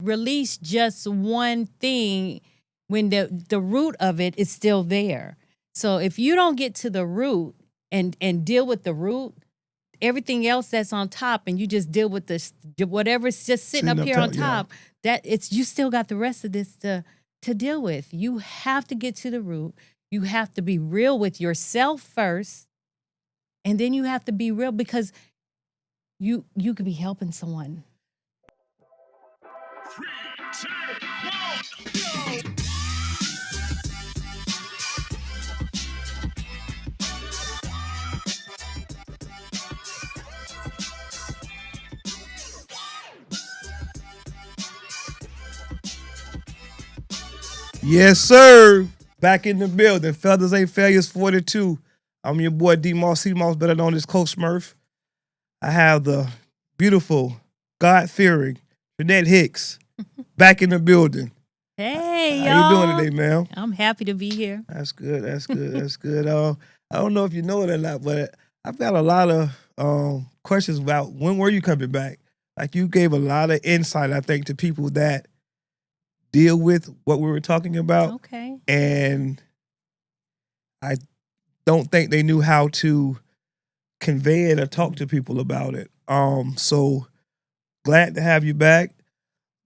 release just one thing when the root of it is still there. So if you don't get to the root and deal with the root, everything else that's on top, and you just deal with this whatever's just sitting up here on top, that it's you still got the rest of this to deal with. You have to get to the root. You have to be real with yourself first, and then you have to be real because you could be helping someone. 3, 2, 1, go! Yes, sir. Back in the building. Felons Ain't Failures 42. I'm your boy D Moss, C Moss, better known as Coach Smurf. I have the beautiful, God-fearing Trinette Hicks back in the building. Hey, How you doing today, ma'am? I'm happy to be here. That's good. That's good. That's good. I don't know if you know it or not, but I've got a lot of questions about when were you coming back? Like you gave a lot of insight, I think, to people that deal with what we were talking about. Okay. And I don't think they knew how to convey it or talk to people about it. So glad to have you back.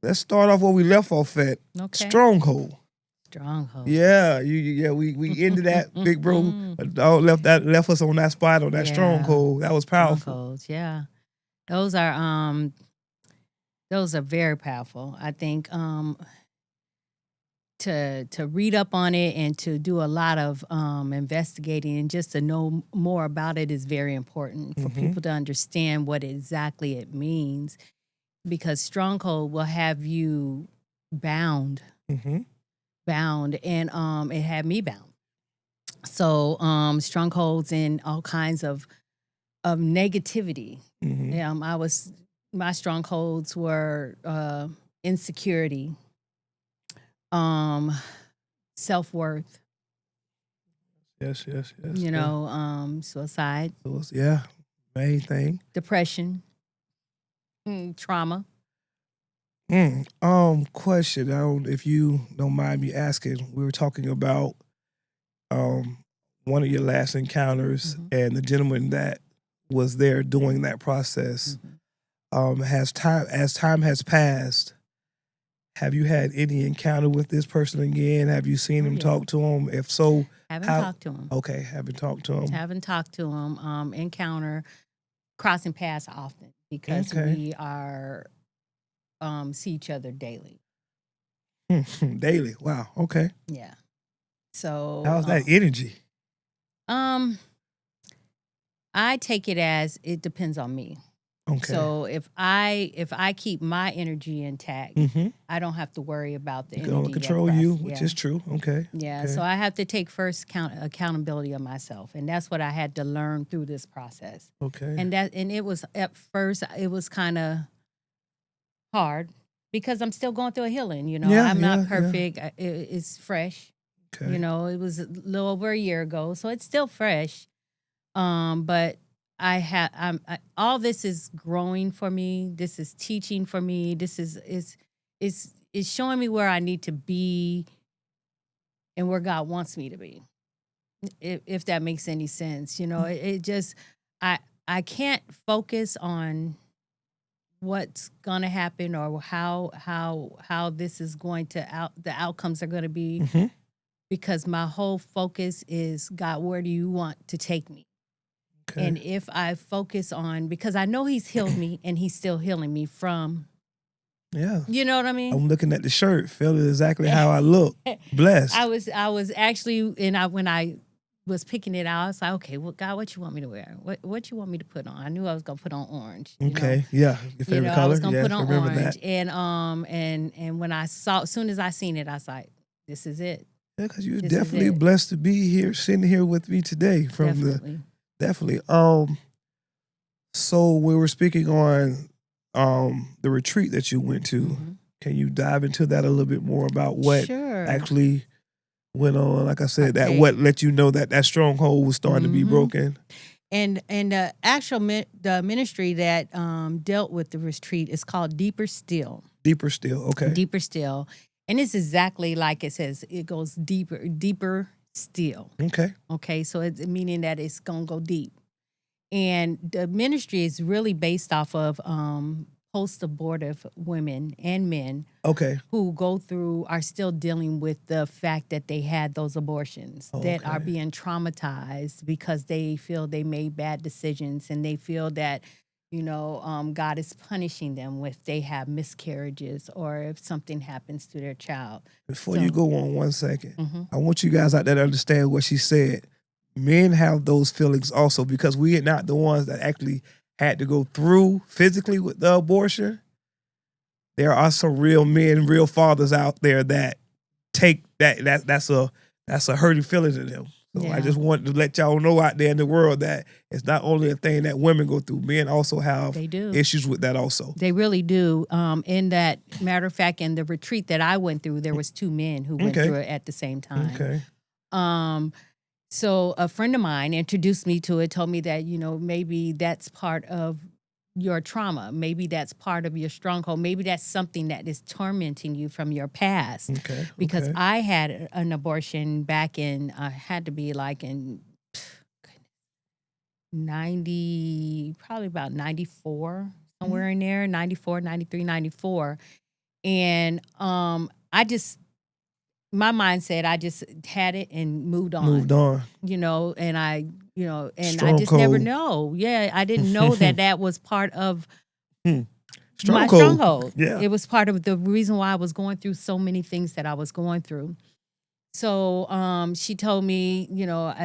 Let's start off where we left off at. Okay. Stronghold. Stronghold. Yeah, we ended that, big bro. Left us on that spot on that stronghold. That was powerful. Strongholds, yeah. Those are very powerful. I think to read up on it and to do a lot of investigating and just to know more about it is very important for people to understand what exactly it means, because stronghold will have you bound, and it had me bound. So strongholds and all kinds of negativity. My strongholds were insecurity, self-worth. Yes. Suicide. Main thing. Depression. Trauma. Question. I don't, if you don't mind me asking, we were talking about one of your last encounters and the gentleman that was there during that process. As time has passed, have you had any encounter with this person again? Have you seen him, talk to him? If so, haven't talked to him. Okay, haven't talked to him. Haven't talked to him. Encounter, crossing paths often because we are see each other daily. Daily. Wow. Okay. Yeah. So how's that energy? I take it as it depends on me. Okay. So if I keep my energy intact, I don't have to worry about the energy. It don't control you, which is true. Okay. Yeah. So I have to take first accountability of myself, and that's what I had to learn through this process. Okay. And it was at first it was kind of hard because I'm still going through a healing. I'm not perfect. Yeah. It's fresh. Okay. It was a little over a year ago, so it's still fresh. But all this is growing for me. This is teaching for me. This is showing me where I need to be and where God wants me to be. If that makes any sense, it just I can't focus on what's gonna happen or how this is going to the outcomes are going to be, because my whole focus is, God, where do you want to take me? Okay. And if I focus on, because I know He's healed me and He's still healing me from. Yeah. You know what I mean? I'm looking at the shirt, feeling exactly how I look. Blessed. I was actually, and when I was picking it out, I was like, okay, well, God, what you want me to wear? What you want me to put on? I knew I was gonna put on orange. Okay. Yeah. Your favorite color? I was gonna put on orange. That. And when I saw, as soon as I seen it, I was like, this is it. Yeah, because you're definitely blessed to be here, sitting here with me today. Definitely. So we were speaking on the retreat that you went to. Can you dive into that a little bit more about what actually went on? Like I said, that what let you know that stronghold was starting to be broken. And the actual the ministry that dealt with the retreat is called Deeper Still. Deeper still. Okay. Deeper still. And it's exactly like it says, it goes deeper still. Okay. Okay, so it's meaning that it's going to go deep. And the ministry is really based off of post-abortive women and men Okay. who are still dealing with the fact that they had those abortions, that are Okay. being traumatized because they feel they made bad decisions, and they feel that, God is punishing them if they have miscarriages or if something happens to their child. Before you go on 1 second, Mhm. I want you guys out there to understand what she said. Men have those feelings also because we are not the ones that actually had to go through physically with the abortion. There are some real men, real fathers out there that take that's a hurting feeling to them. So I Yeah. just wanted to let y'all know out there in the world that it's not only a thing that women go through. Men also have They do. issues with that also. They really do. In that matter of fact, in the retreat that I went through, there was 2 men who went Okay. through it at the same time. Okay. So a friend of mine introduced me to it, told me that, maybe that's part of your trauma. Maybe that's part of your stronghold. Maybe that's something that is tormenting you from your past. Okay. Because okay. I had an abortion back in, had to be like in 90, probably about 94, somewhere in there, 94, 93, 94. And my mind said I just had it and moved on. Moved on. And I just never know. Yeah, I didn't know that was part of my stronghold. Yeah. It was part of the reason why I was going through so many things that I was going through. So she told me,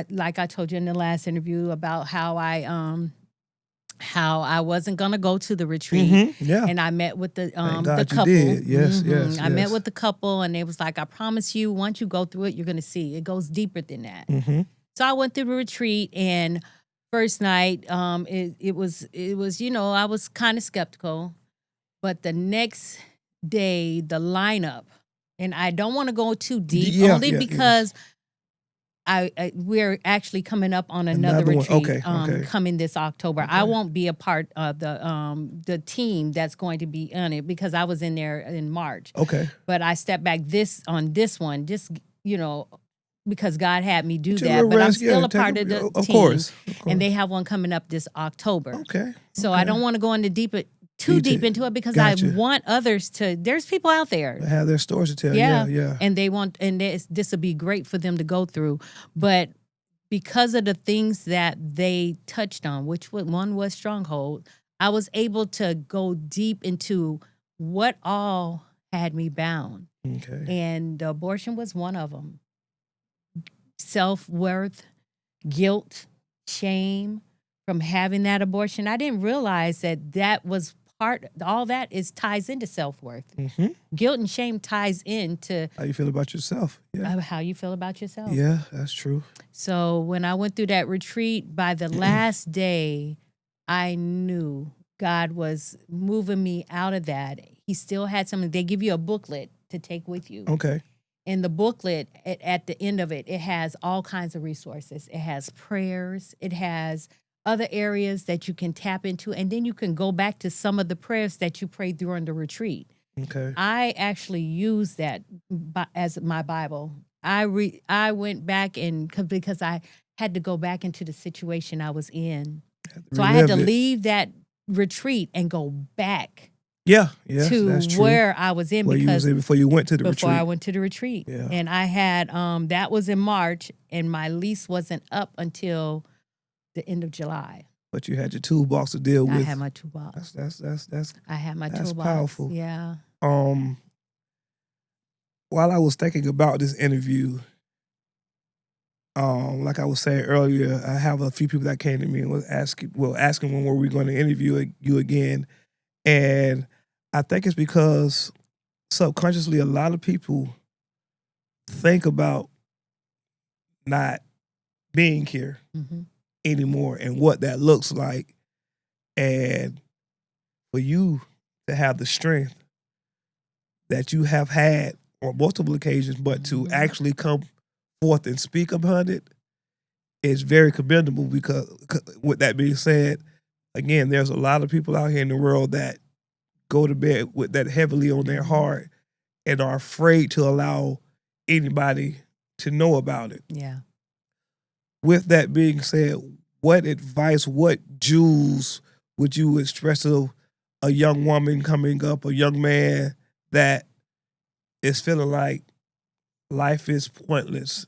like I told you in the last interview about how I wasn't gonna go to the retreat. Yeah. And I met with the Thank God couple. you did. Yes, yes, I met yes. with the couple, and they was like, I promise you, once you go through it, you're gonna see it goes deeper than that. So I went through the retreat, and first night, it was I was kind of skeptical, but the next day, the lineup, and I don't want to go too deep, only because we're actually coming up on another retreat. Okay. Coming this October. I won't be a part of the team that's going to be on it because I was in there in March. Okay. But I stepped back on this one, just because God had me do Get your that. little But I'm rest, still yeah, a part take of the a- of team. course. And they have one coming up this October. Okay. So okay. I don't want to go into too deep into it because Gotcha. I want others to. There's people out there. They have their stories to tell. Yeah. And they want, and this would be great for them to go through. But because of the things that they touched on, which one was stronghold, I was able to go deep into what all had me bound. Okay. And the abortion was one of them. Self-worth, guilt, shame from having that abortion. I didn't realize that was all that ties into self-worth. Guilt and shame ties into How you feel about yourself? Yeah. how you feel about yourself. Yeah, that's true. So when I went through that retreat, by the last day, I knew God was moving me out of that. He still had something. They give you a booklet to take with you. Okay. In the booklet, at the end of it, it has all kinds of resources. It has prayers. It has other areas that you can tap into. And then you can go back to some of the prayers that you prayed during the retreat. Okay. I actually use that as my Bible. I went back because I had to go back into the situation I was in. So I had to leave that retreat and go back to that's true. Where I was in where you was in before you went to the retreat. Before I went to the retreat. Yeah. And I had that was in March, and my lease wasn't up until the end of July. But you had your toolbox to deal with. I had my toolbox. That's I had my that's toolbox. powerful. Yeah. While I was thinking about this interview, like I was saying earlier, I have a few people that came to me and was asking when were we going to interview you again. And I think it's because subconsciously a lot of people think about not being here anymore and what that looks like. And for you to have the strength that you have had on multiple occasions, but to actually come forth and speak about it is very commendable because with that being said, again, there's a lot of people out here in the world that go to bed with that heavily on their heart and are afraid to allow anybody to know about it. Yeah. With that being said, what advice, what jewels would you express to a young woman coming up, a young man that is feeling like life is pointless?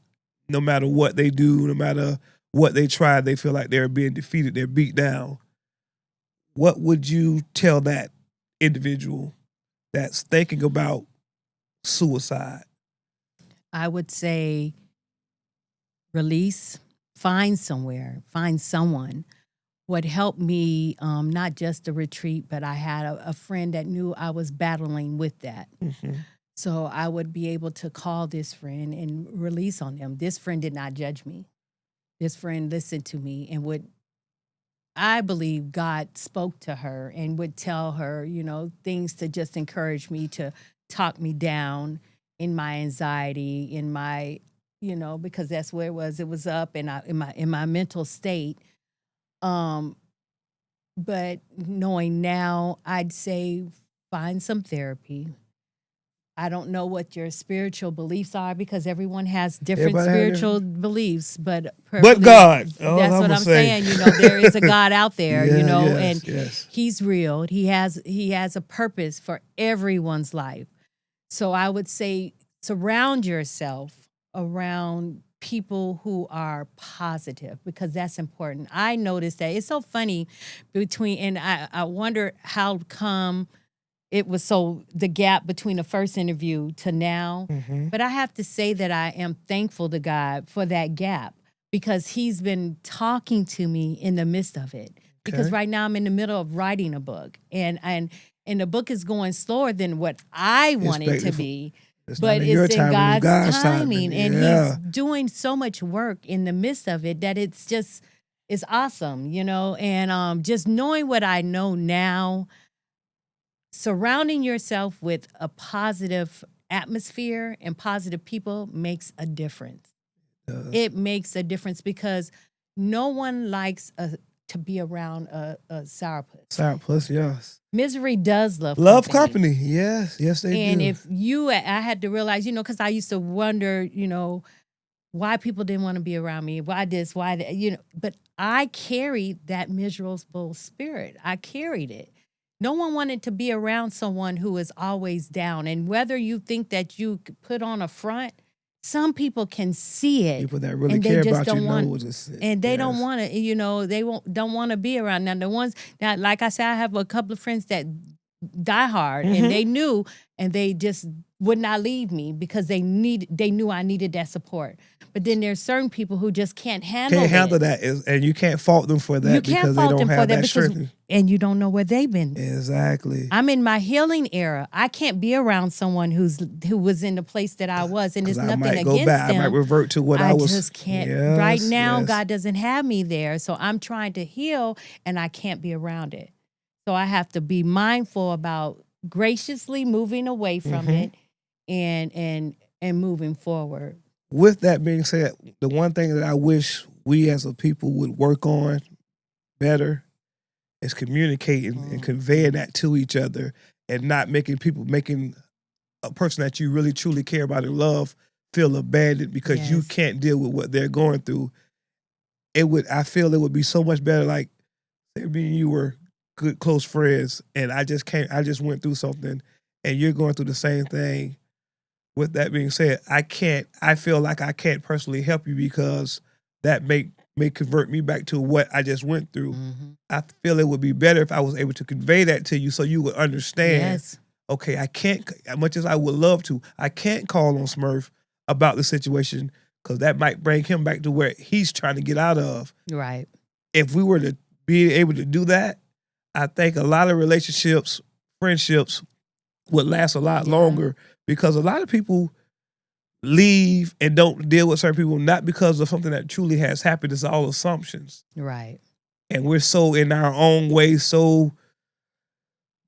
No matter what they do, no matter what they try, they feel like they're being defeated, they're beat down. What would you tell that individual that's thinking about suicide? I would say release, find somewhere, find someone. What helped me, not just the retreat, but I had a friend that knew I was battling with that. Mm-hmm. So I would be able to call this friend and release on them. This friend did not judge me. This friend listened to me and would, I believe God spoke to her and would tell her, things to just encourage me, to talk me down in my anxiety, in my, because that's where it was. It was up and in my mental state. But knowing now, I'd say find some therapy. I don't know what your spiritual beliefs are because everyone has different Everybody spiritual beliefs, but God. that's Oh, what I'ma I'm say. saying. There is a God out there, Yes, and yes. He's real. He has a purpose for everyone's life. So I would say surround yourself around people who are positive because that's important. I noticed that it's so funny and I wonder how come it was so the gap between the first interview to now. Mm-hmm. But I have to say that I am thankful to God for that gap because He's been talking to me in the midst of it. Because Okay. right now I'm in the middle of writing a book and the book is going slower than what I want it to be. It's But not in your it's in timing, it's God's timing. timing, and Yeah. He's doing so much work in the midst of it that it's awesome, and just knowing what I know now, surrounding yourself with a positive atmosphere and positive people makes a difference. It makes a difference because no one likes to be around a sourpuss. Sourpuss, yes. Misery does love company. Yes, yes they And do. if I had to realize, because I used to wonder, why people didn't want to be around me, why this, why that, but I carried that miserable spirit. I carried it. No one wanted to be around someone who is always down. And whether you think that you could put on a front, some people can see it. People that really and they care just about don't you want, know it's and they don't want to, they don't want to be around. Now the ones now, like I said, I have a couple of friends that die hard and they knew and they just would not leave me because they knew I needed that support. But then there's certain people who just can't handle that, and you can't fault them for that You can't because they fault don't them for have that that because strength. and you don't know where they've been. Exactly. I'm in my healing era. I can't be around someone who was in the place that I was, and there's I nothing might go against back. them. I might revert to what I was. I just can't. Yes, right now, yes. God doesn't have me there, so I'm trying to heal, and I can't be around it. So I have to be mindful about graciously moving away from it, and moving forward. With that being said, the one thing that I wish we as a people would work on better is communicating and conveying that to each other and not making a person that you really truly care about and love feel abandoned because you Yes. can't deal with what they're going through. I feel it would be so much better, like say me and you were good close friends and I just went through something and you're going through the same thing. With that being said, I feel like I can't personally help you because that may convert me back to what I just went through. I feel it would be better if I was able to convey that to you so you would understand, Yes. okay, I can't, as much as I would love to, I can't call on Smurf about the situation because that might bring him back to where he's trying to get out of. Right. If we were to be able to do that, I think a lot of relationships, friendships would last a lot longer because a lot of people leave and don't deal with certain people not because of something that truly has happened. It's all assumptions. Right. And we're so in our own way, so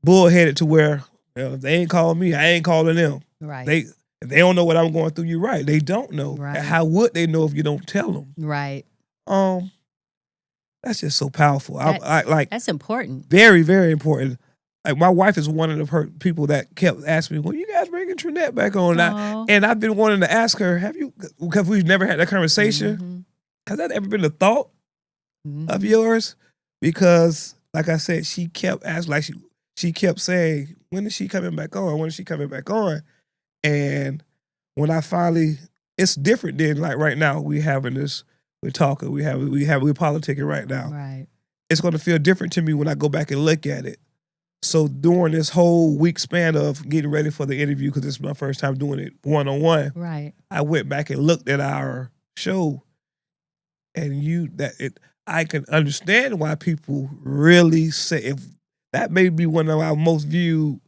bullheaded to where if they ain't calling me, I ain't calling them. Right. If they don't know what I'm going through, you're right. They don't know. Right. How would they know if you don't tell them? Right. That's just so powerful. I like That's important. very, very important. like my wife is one of the people that kept asking me, "Well, you guys bringing Trinette back on?" Aw. And I've been wanting to ask her, "Have you?" Because we've never had that conversation. Mhm. Has that ever been a thought of Mhm. yours? Because, like I said, she kept asking, like she kept saying, "When is she coming back on? When is she coming back on?" And when I finally, it's different than like right now. We're talking, we're politicking right now. Right. It's going to feel different to me when I go back and look at it. So during this whole week span of getting ready for the interview, because this is my first time doing it one-on-one, Right. I went back and looked at our show, and I can understand why people really say, if that may be one of our most viewed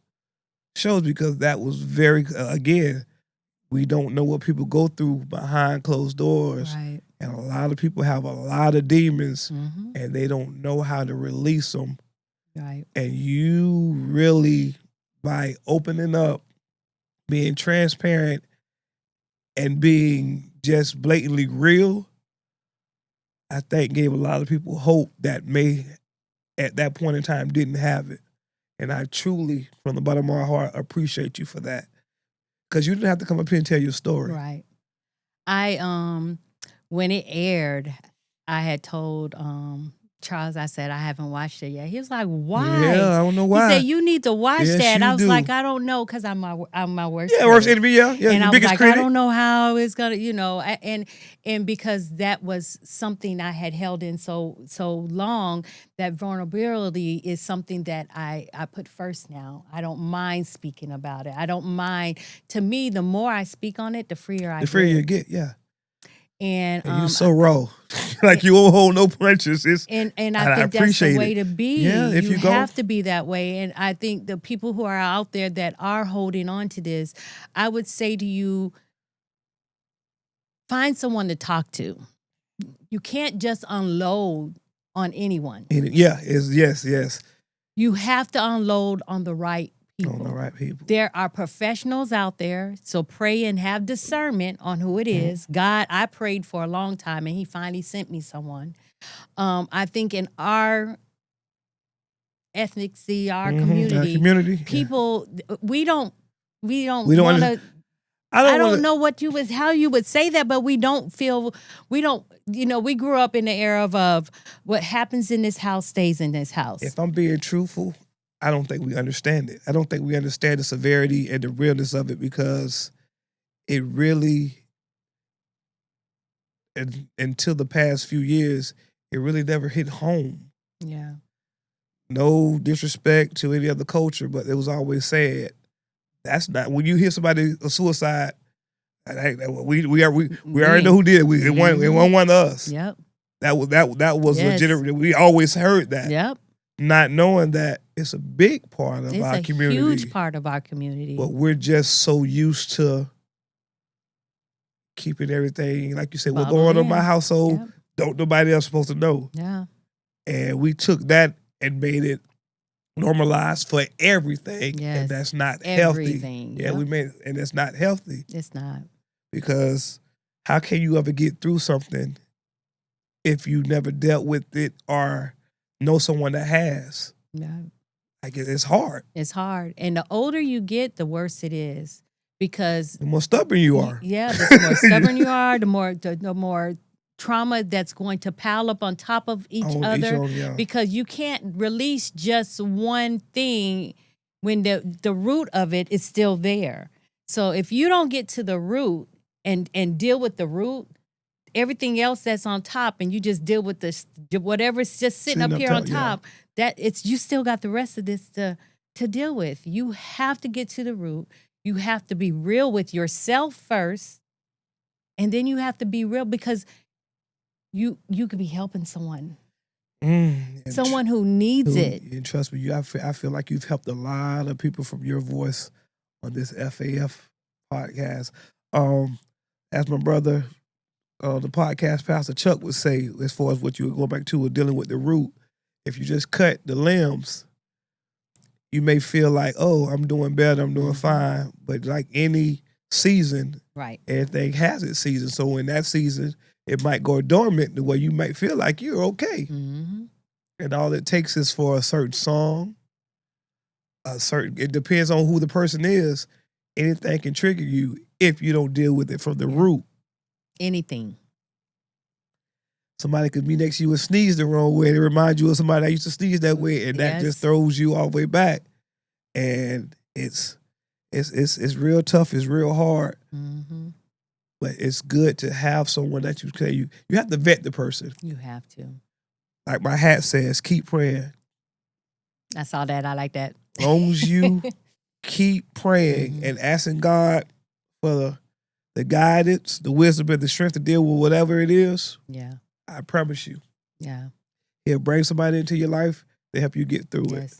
shows, because that was very, again, we don't know what people go through behind closed doors. Right. And a lot of people have a lot of demons, Mhm. and they don't know how to release them. Right. And you really, by opening up, being transparent, and being just blatantly real, I think gave a lot of people hope that may, at that point in time, didn't have it. And I truly, from the bottom of my heart, appreciate you for that. Because you didn't have to come up here and tell your story. Right. I when it aired, I had told Charles, I said, I haven't watched it yet. He was like, why? Yeah, I don't know He why. said, you need to watch Yes, that. you I was do. like, I don't know, because I'm my worst Yeah, worst critic. enemy, yeah. And Your I was biggest like, critic. I don't know how it's gonna, and because that was something I had held in so long, that vulnerability is something that I put first now. I don't mind speaking about it. I don't mind. To me, the more I speak on it, the freer I The freer get. you get, yeah. And And you so raw. Like you won't hold no punches. and I and think I that's the appreciate way it. to be. Yeah, if you go- have to be that way. And I think the people who are out there that are holding on to this, I would say to you, find someone to talk to. You can't just unload on anyone. Yeah, yes. You have to unload on the right people. On the right people. There are professionals out there, so pray and have discernment on who it is. God, I prayed for a long time, and He finally sent me someone. I think in our ethnicity, our community, yeah. people, we don't We don't want under- to. I I don't don't know how you would say that, but we don't. We grew up in the era of what happens in this house stays in this house. If I'm being truthful, I don't think we understand it. I don't think we understand the severity and the realness of it, because it really, until the past few years, it really never hit home. Yeah. No disrespect to any other culture, but it was always said, that's not, when you hear somebody a suicide, we already know who did it. It wasn't one of us. Yep. That was Yes. legitimate. We always heard that. Yep. Not knowing that it's a big part of It's our a community. huge part of our community. But we're just so used to keeping everything, like you said, what's Bottled going on in in. my household, Yep. don't nobody else supposed to know. Yeah. And we took that and made it normalized for everything. Yes. And that's not Everything. healthy. Yeah, Yep. we made it, and it's not healthy, It's not. because how can you ever get through something if you never dealt with it or know someone that has? Yeah. Like, it's hard. It's hard. And the older you get, the worse it is. Because The more stubborn you are. yeah, the more stubborn you are, the more trauma that's going to pile up on top of each On other. yeah. Because you can't release just one thing when the root of it is still there. So if you don't get to the root and deal with the root, everything else that's on top, and you just deal with this whatever's just sitting up here on top, that it's, you still got the rest of this to deal with. You have to get to the root. You have to be real with yourself first, and then you have to be real, because you could be helping someone, someone who needs it. And trust me, I feel like you've helped a lot of people from your voice on this FAF podcast. As my brother, the podcast pastor Chuck would say, as far as what you would go back to with dealing with the root, if you just cut the limbs, you may feel like, oh, I'm doing better, I'm doing fine. But like any season, Right. everything has its season. So in that season, it might go dormant the way you might feel like you're okay. Mm-hmm. And all it takes is for a certain song, it depends on who the person is. Anything can trigger you if you don't deal with it from the root. Anything. Somebody could be next to you and sneeze the wrong way. It reminds you of somebody that used to sneeze that way, and that just throws you all the way back. And it's real tough. It's real hard. Mm-hmm. But it's good to have someone that you have to vet the person. You have to. Like my hat says, keep praying. I saw that. I like that. As long as you keep praying and asking God for the guidance, the wisdom, and the strength to deal with whatever it is, Yeah. I promise you, Yeah. He'll bring somebody into your life to help you get through it.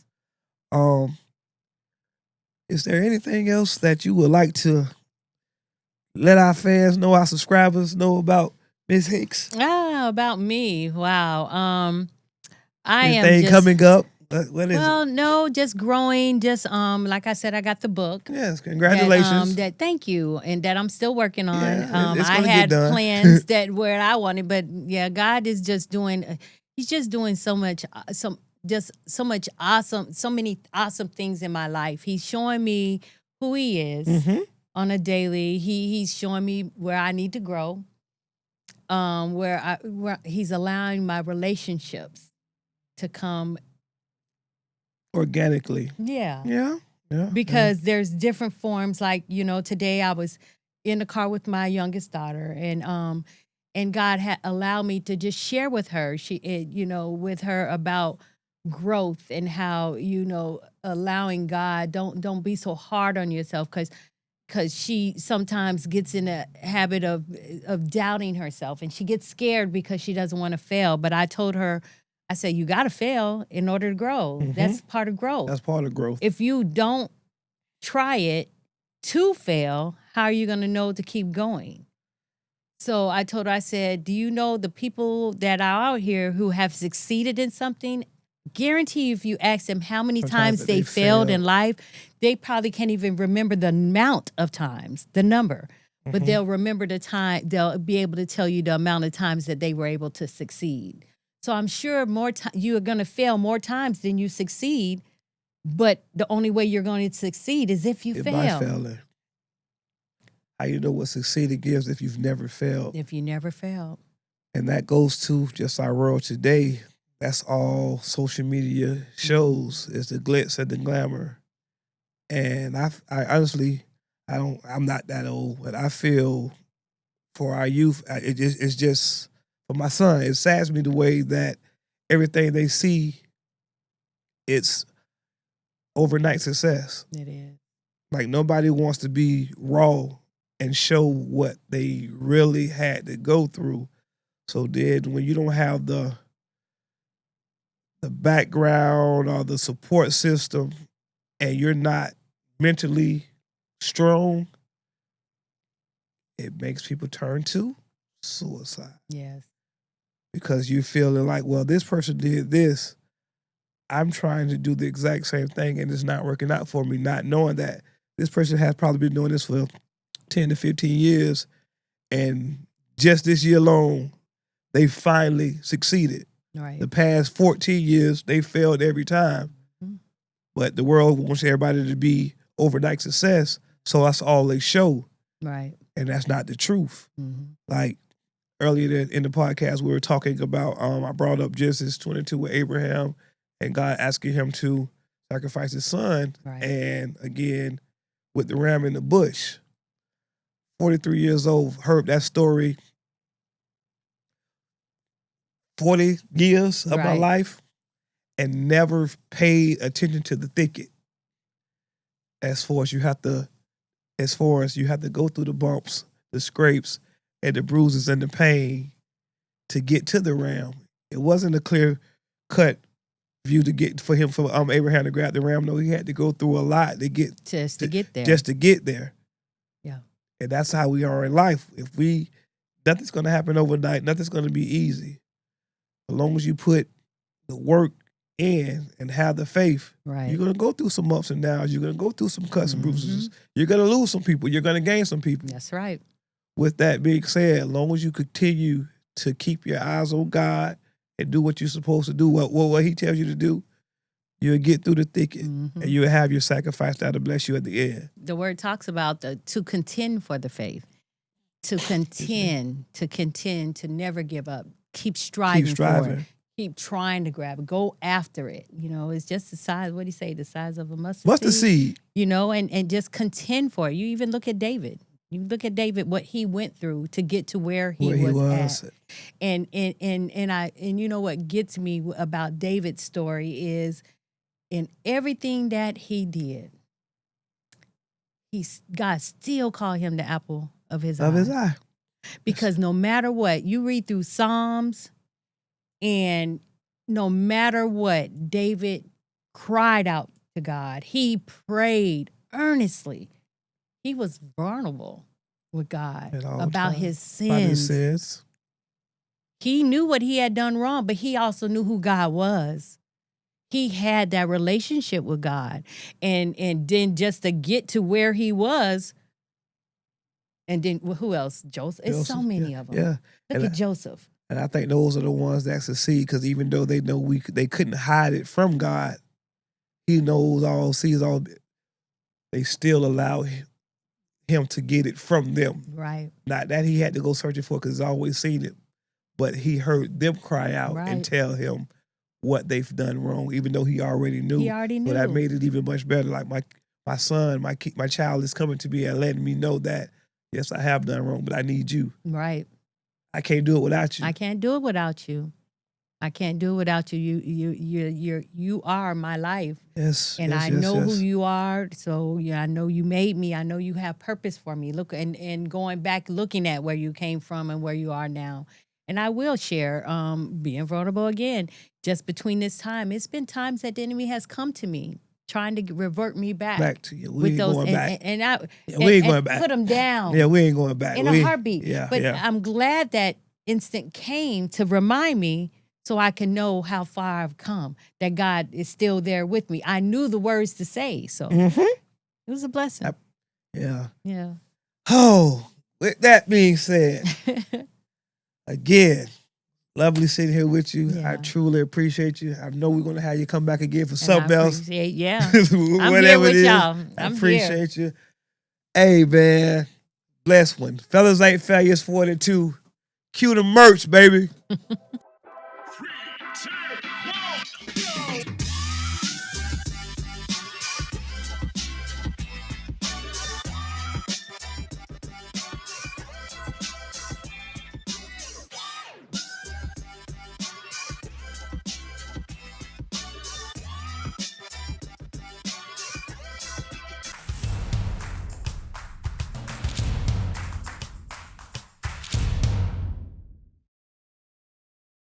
Is there anything else that you would like to let our fans know, our subscribers know about Ms. Hicks? About me. Wow. I Anything am just coming up? What is it? No, just growing. Just like I said, I got the book. Yes, congratulations. Thank you, and that I'm still working on. Yeah, it's I gonna had get done. plans that where I wanted, but yeah, God is just doing. He's just doing so much, so many awesome things in my life. He's showing me who He is on a daily. He's showing me where I need to grow. Where He's allowing my relationships to come organically. Yeah. Yeah. Because there's different forms. Like, today I was in the car with my youngest daughter, and God had allowed me to just share with her, with her about growth and how, allowing God, don't be so hard on yourself, because she sometimes gets in a habit of doubting herself, and she gets scared because she doesn't want to fail. But I told her, I said, you got to fail in order to grow. That's part of growth. That's part of growth. If you don't try it to fail, how are you going to know to keep going? So I told her, I said, do you know the people that are out here who have succeeded in something? Guarantee if you ask them how many times they failed in life, they probably can't even remember the amount of times, the number. But they'll remember the time, they'll be able to tell you the amount of times that they were able to succeed. So I'm sure you are going to fail more times than you succeed, but the only way you're going to succeed is if you fail. By failing. How you know what succeeding gives if you've never failed? If you never failed. And that goes to just our world today. That's all social media shows is the glitz and the glamour. And I honestly, I'm not that old, but I feel for our youth, it's just, for my son, it saddens me the way that everything they see, it's overnight success. It is. Like nobody wants to be raw and show what they really had to go through. So then when you don't have the background or the support system and you're not mentally strong, it makes people turn to suicide. Yes. Because you're feeling like, well, this person did this. I'm trying to do the exact same thing and it's not working out for me, not knowing that this person has probably been doing this for 10 to 15 years. And just this year alone, they finally succeeded. Right. The past 14 years, they failed every time. But the world wants everybody to be overnight success. So that's all they show. Right. And that's not the truth. Like, earlier in the podcast, we were talking about, I brought up Genesis 22 with Abraham and God asking him to sacrifice his son. Right. And again, with the ram in the bush, 43 years old, heard that story 40 years of my life and never paid attention to the thicket. As far as you have to go through the bumps, the scrapes, and the bruises and the pain to get to the ram. It wasn't a clear cut view for Abraham to grab the ram. No, he had to go through a lot to get there. Just to get there. Yeah. And that's how we are in life. Nothing's gonna happen overnight, nothing's gonna be easy. As long as you put the work in and have the faith, you're gonna go through some ups and downs, you're gonna go through some cuts and bruises, you're gonna lose some people, you're gonna gain some people. That's right. With that being said, as long as you continue to keep your eyes on God and do what you're supposed to do, what He tells you to do, You'll get through the thicket, Mm-hmm. and you'll have your sacrifice that'll bless you at the end. The word talks about to contend for the faith, to contend, to never give up, keep striving, Keep for it, striving. keep trying to grab it, go after it. You know, it's just the size. What do you say? The size of a mustard Mustard seed. seed. You know, and just contend for it. You even look at David. You look at David, what he went through to get to where he was at. And you know what gets me about David's story is in everything that he did, God still called him the apple of his eye. Because no matter what, you read through Psalms, and no matter what, David cried out to God. He prayed earnestly. He was vulnerable with God about his sins. He knew what he had done wrong, but he also knew who God was. He had that relationship with God. And then just to get to where he was, and then who else? Joseph. It's so many of them. Yeah. Look at Joseph. And I think those are the ones that succeed, because even though they know they couldn't hide it from God, he knows all, sees all, they still allow him to get it from them. Right. Not that he had to go searching for it, because he's always seen it, but he heard them cry out and tell him what they've done wrong, even though he already knew. He already knew. So that made it even much better. Like my son, my child is coming to me and letting me know that, yes, I have done wrong, but I need you. Right. I can't do it without you. I can't do it without you. I can't do it without you. You are my life. Yes. And I know who you are. So yeah, I know you made me. I know you have purpose for me. Look, and going back, looking at where you came from and where you are now. And I will share, being vulnerable again, just between this time. It's been times that the enemy has come to me, trying to revert me back to you. We ain't going back. We ain't going back. Put them down. Yeah, we ain't going back. In a heartbeat. Yeah, but I'm glad that instant came to remind me, so I can know how far I've come, that God is still there with me. I knew the words to say, so it was a blessing. Yeah. Yeah. Oh, with that being said, again, lovely sitting here with you. Yeah. I truly appreciate you. I know we're going to have you come back again for something else. Yeah. I'm here with y'all. I appreciate you. Hey, man. Bless one. Felons Ain't Failures 42. Cue the merch, baby.